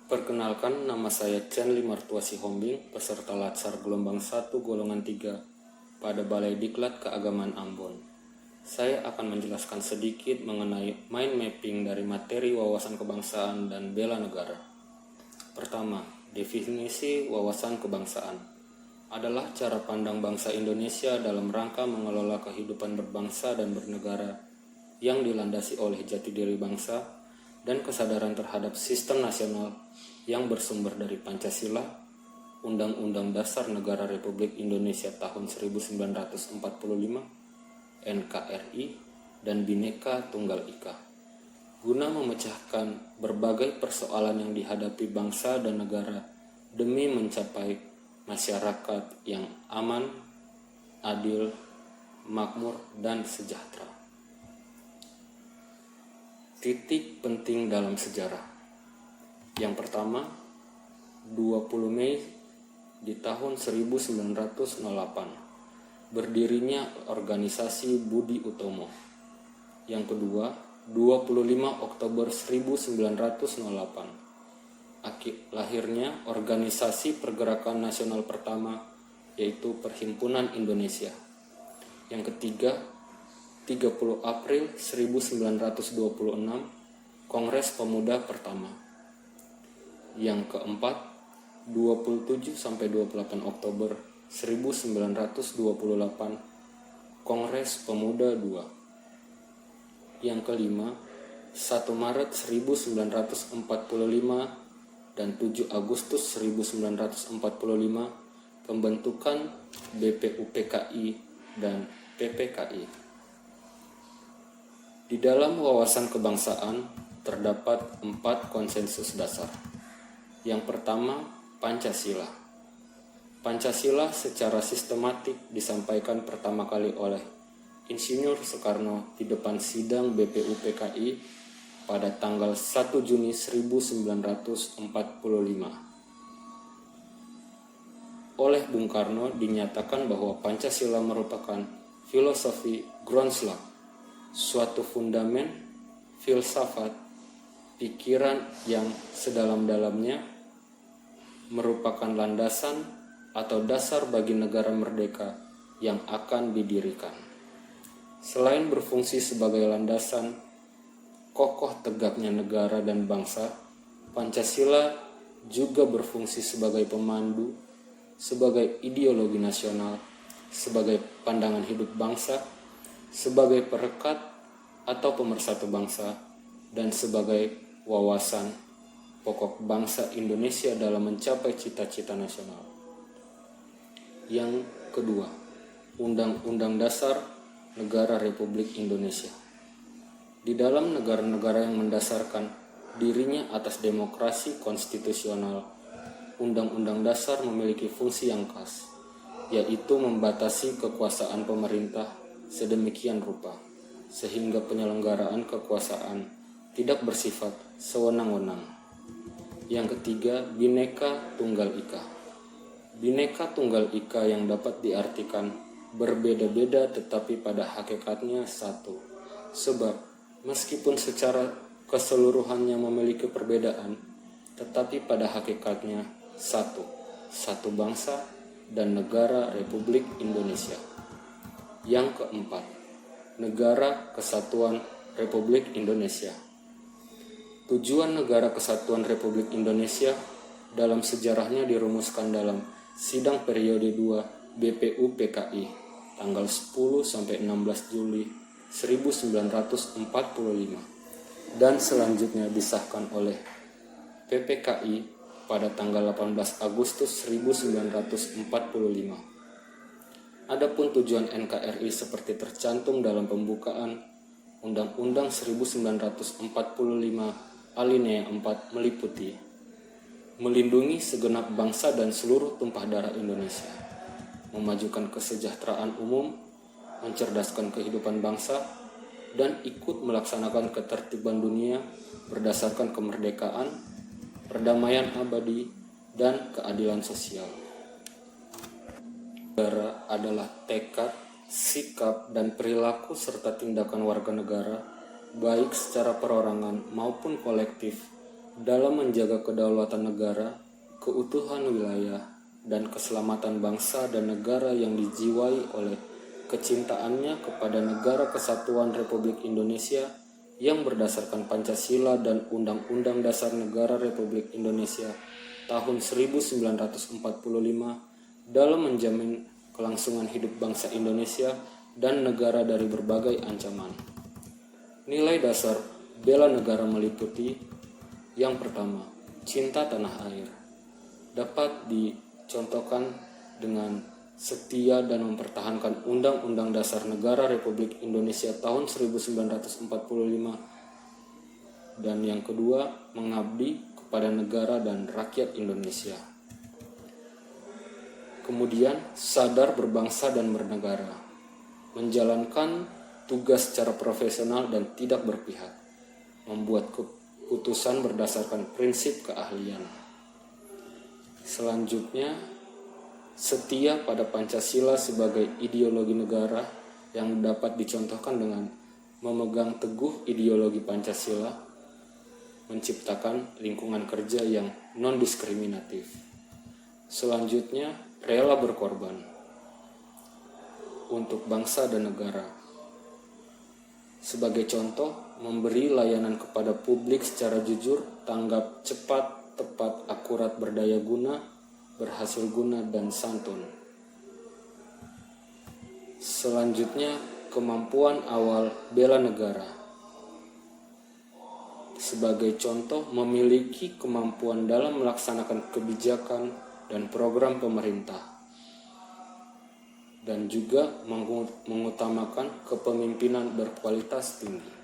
Perkenalkan, nama saya Chen Limartua Sihombing, peserta Latsar gelombang 1 golongan 3 pada Balai Diklat Keagamaan Ambon. Saya akan menjelaskan sedikit mengenai mind mapping dari materi wawasan kebangsaan dan bela negara. Pertama, definisi wawasan kebangsaan adalah cara pandang bangsa Indonesia dalam rangka mengelola kehidupan berbangsa dan bernegara yang dilandasi oleh jati diri bangsa dan kesadaran terhadap sistem nasional yang bersumber dari Pancasila, Undang-Undang Dasar Negara Republik Indonesia tahun 1945, NKRI, dan Bhinneka Tunggal Ika, guna memecahkan berbagai persoalan yang dihadapi bangsa dan negara demi mencapai masyarakat yang aman, adil, makmur, dan sejahtera. Titik penting dalam sejarah. Yang pertama, 20 Mei di tahun 1908, berdirinya organisasi Budi Utomo. Yang kedua, 25 Oktober 1908, lahirnya organisasi pergerakan nasional pertama, yaitu Perhimpunan Indonesia. Yang ketiga, 30 April 1926, Kongres Pemuda pertama. Yang keempat, 27-28 Oktober 1928, Kongres Pemuda II. Yang kelima, 1 Maret 1945 dan 7 Agustus 1945, pembentukan BPUPKI dan PPKI. Di dalam wawasan kebangsaan terdapat 4 konsensus dasar. Yang pertama, Pancasila. Pancasila secara sistematik disampaikan pertama kali oleh Insinyur Soekarno di depan sidang BPUPKI pada tanggal 1 Juni 1945. Oleh Bung Karno dinyatakan bahwa Pancasila merupakan filosofi Grundslag, suatu fundamen filsafat pikiran yang sedalam-dalamnya merupakan landasan atau dasar bagi negara merdeka yang akan didirikan. Selain berfungsi sebagai landasan kokoh tegaknya negara dan bangsa, Pancasila juga berfungsi sebagai pemandu, sebagai ideologi nasional, sebagai pandangan hidup bangsa, sebagai perekat atau pemersatu bangsa, dan sebagai wawasan pokok bangsa Indonesia dalam mencapai cita-cita nasional. Yang kedua, Undang-Undang Dasar Negara Republik Indonesia. Di dalam negara-negara yang mendasarkan dirinya atas demokrasi konstitusional, Undang-Undang Dasar memiliki fungsi yang khas, yaitu membatasi kekuasaan pemerintah sedemikian rupa, sehingga penyelenggaraan kekuasaan tidak bersifat sewenang-wenang. Yang ketiga, Bhinneka Tunggal Ika. Bhinneka Tunggal Ika yang dapat diartikan berbeda-beda tetapi pada hakikatnya satu. Sebab meskipun secara keseluruhannya memiliki perbedaan, tetapi pada hakikatnya satu. Satu bangsa dan negara Republik Indonesia. Yang keempat, Negara Kesatuan Republik Indonesia. Tujuan Negara Kesatuan Republik Indonesia dalam sejarahnya dirumuskan dalam Sidang Periode 2 BPUPKI tanggal 10-16 Juli 1945 dan selanjutnya disahkan oleh PPKI pada tanggal 18 Agustus 1945. Adapun tujuan NKRI seperti tercantum dalam pembukaan Undang-Undang 1945 alinea 4 meliputi melindungi segenap bangsa dan seluruh tumpah darah Indonesia, memajukan kesejahteraan umum, mencerdaskan kehidupan bangsa, dan ikut melaksanakan ketertiban dunia berdasarkan kemerdekaan, perdamaian abadi, dan keadilan sosial. Negara adalah tekad, sikap, dan perilaku serta tindakan warga negara, baik secara perorangan maupun kolektif, dalam menjaga kedaulatan negara, keutuhan wilayah, dan keselamatan bangsa dan negara yang dijiwai oleh kecintaannya kepada Negara Kesatuan Republik Indonesia yang berdasarkan Pancasila dan Undang-Undang Dasar Negara Republik Indonesia tahun 1945 dalam menjamin kelangsungan hidup bangsa Indonesia dan negara dari berbagai ancaman. Nilai dasar bela negara meliputi: yang pertama, cinta tanah air. Dapat dicontohkan dengan setia dan mempertahankan Undang-Undang Dasar Negara Republik Indonesia tahun 1945. Dan yang kedua, mengabdi kepada negara dan rakyat Indonesia. Kemudian, sadar berbangsa dan bernegara. Menjalankan tugas secara profesional dan tidak berpihak. Membuat keputusan berdasarkan prinsip keahlian. Selanjutnya, setia pada Pancasila sebagai ideologi negara yang dapat dicontohkan dengan memegang teguh ideologi Pancasila, menciptakan lingkungan kerja yang non-diskriminatif. Selanjutnya, rela berkorban untuk bangsa dan negara. Sebagai contoh, memberi layanan kepada publik secara jujur, tanggap cepat, tepat, akurat, berdaya guna, berhasil guna, dan santun. Selanjutnya, kemampuan awal bela negara. Sebagai contoh, memiliki kemampuan dalam melaksanakan kebijakan dan program pemerintah, dan juga mengutamakan kepemimpinan berkualitas tinggi.